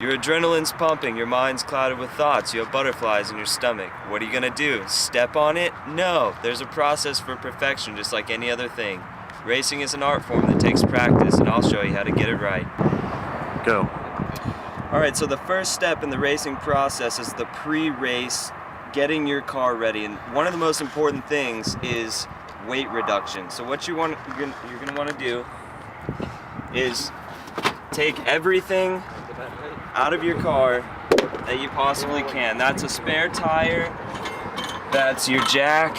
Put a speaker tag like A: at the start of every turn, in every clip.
A: Your adrenaline's pumping, your mind's clouded with thoughts, you have butterflies in your stomach. What are you gonna do? Step on it? No. There's a process for perfection just like any other thing. Racing is an art form that takes practice, and I'll show you how to get it right.
B: Go.
A: Alright, so the first step in the racing process is the pre-race, getting your car ready. And one of the most important things is weight reduction. So what you're gonna want to do is take everything out of your car that you possibly can. That's a spare tire, that's your jack,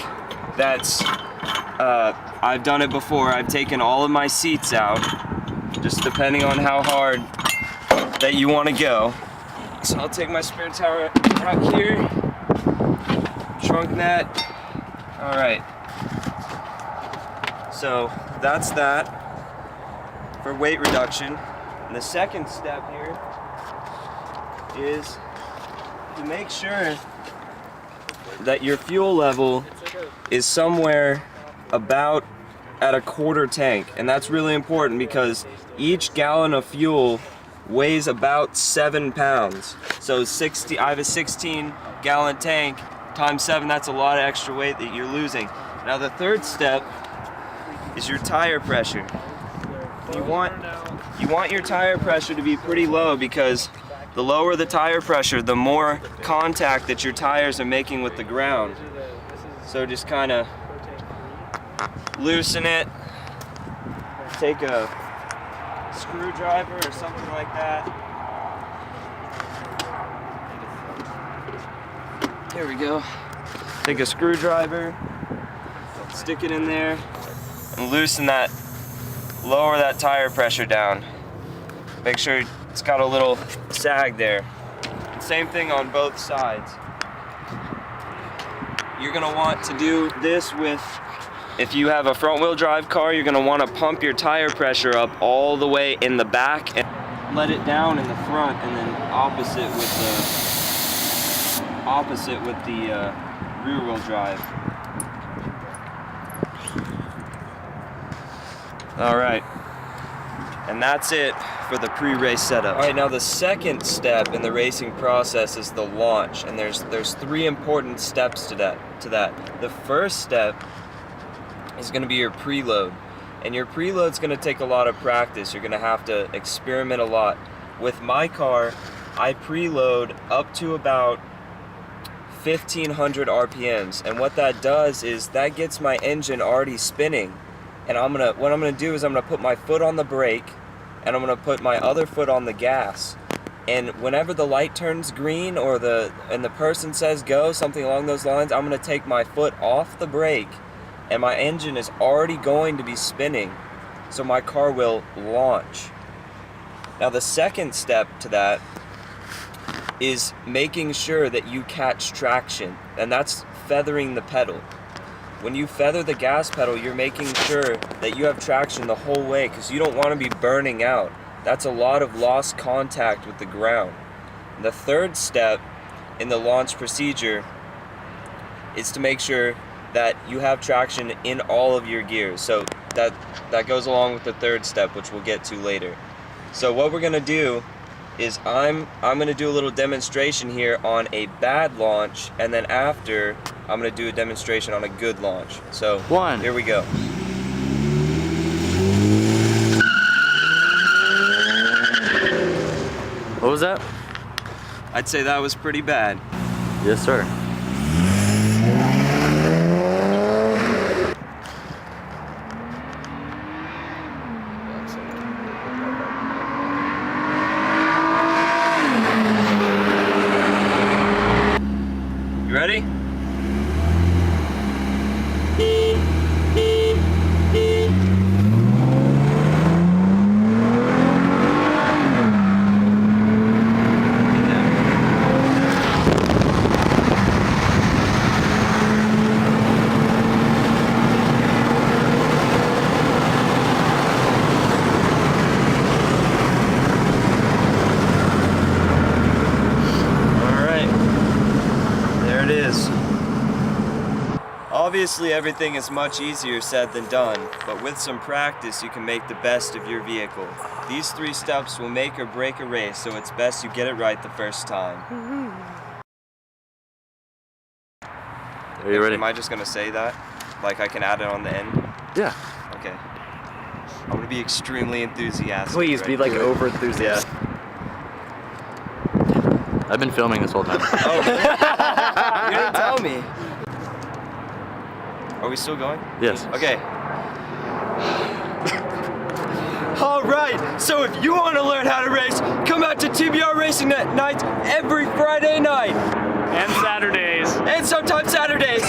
A: that's, I've done it before, I've taken all of my seats out, just depending on how hard that you want to go. So I'll take my spare tire out here, trunk net. Alright, so that's that for weight reduction. And the second step here is to make sure that your fuel level is somewhere about at a quarter tank. And that's really important because each gallon of fuel weighs about 7 pounds. So I have a 16-gallon tank times 7, that's a lot of extra weight that you're losing. Now the third step is your tire pressure. You want your tire pressure to be pretty low, because the lower the tire pressure, the more contact that your tires are making with the ground. So just kind of loosen it, take a screwdriver or something like that. Here we go. Take a screwdriver, stick it in there, and loosen that, lower that tire pressure down. Make sure it's got a little sag there. Same thing on both sides. You're gonna want to do this with, if you have a front wheel drive car, you're gonna wanna pump your tire pressure up all the way in the back and let it down in the front, and then opposite with the rear wheel drive. All right, and that's it for the pre-race setup. All right, now the second step in the racing process is the launch, and there's 3 important steps to that. The first step is going to be your preload, and your preload's going to take a lot of practice. You're going to have to experiment a lot. With my car, I preload up to about 1500 RPMs, and what that does is that gets my engine already spinning. And what I'm gonna do is I'm gonna put my foot on the brake, and I'm gonna put my other foot on the gas. And whenever the light turns green or the person says go, something along those lines, I'm gonna take my foot off the brake, and my engine is already going to be spinning, so my car will launch. Now the second step to that is making sure that you catch traction, and that's feathering the pedal. When you feather the gas pedal, you're making sure that you have traction the whole way, because you don't want to be burning out. That's a lot of lost contact with the ground. And the third step in the launch procedure is to make sure that you have traction in all of your gears. So that goes along with the third step, which we'll get to later. So what we're gonna do is I'm gonna do a little demonstration here on a bad launch, and then after I'm gonna do a demonstration on a good launch. So here we go.
B: What was that?
A: I'd say that was pretty bad.
B: Yes, sir.
A: You ready? Obviously, everything is much easier said than done, but with some practice, you can make the best of your vehicle. These 3 steps will make or break a race, so it's best you get it right the first time.
B: Are you ready?
A: Am I just gonna say that? Like I can add it on the end?
B: Yeah.
A: Okay. I'm gonna be extremely enthusiastic.
C: Please be like over enthusiastic.
B: I've been filming this whole time.
A: Oh, you didn't tell me. Are we still going?
B: Yes.
A: Okay. All right, so if you want to learn how to race, come out to TBR Racing Nights every Friday night.
C: And Saturdays.
A: And sometimes Saturdays.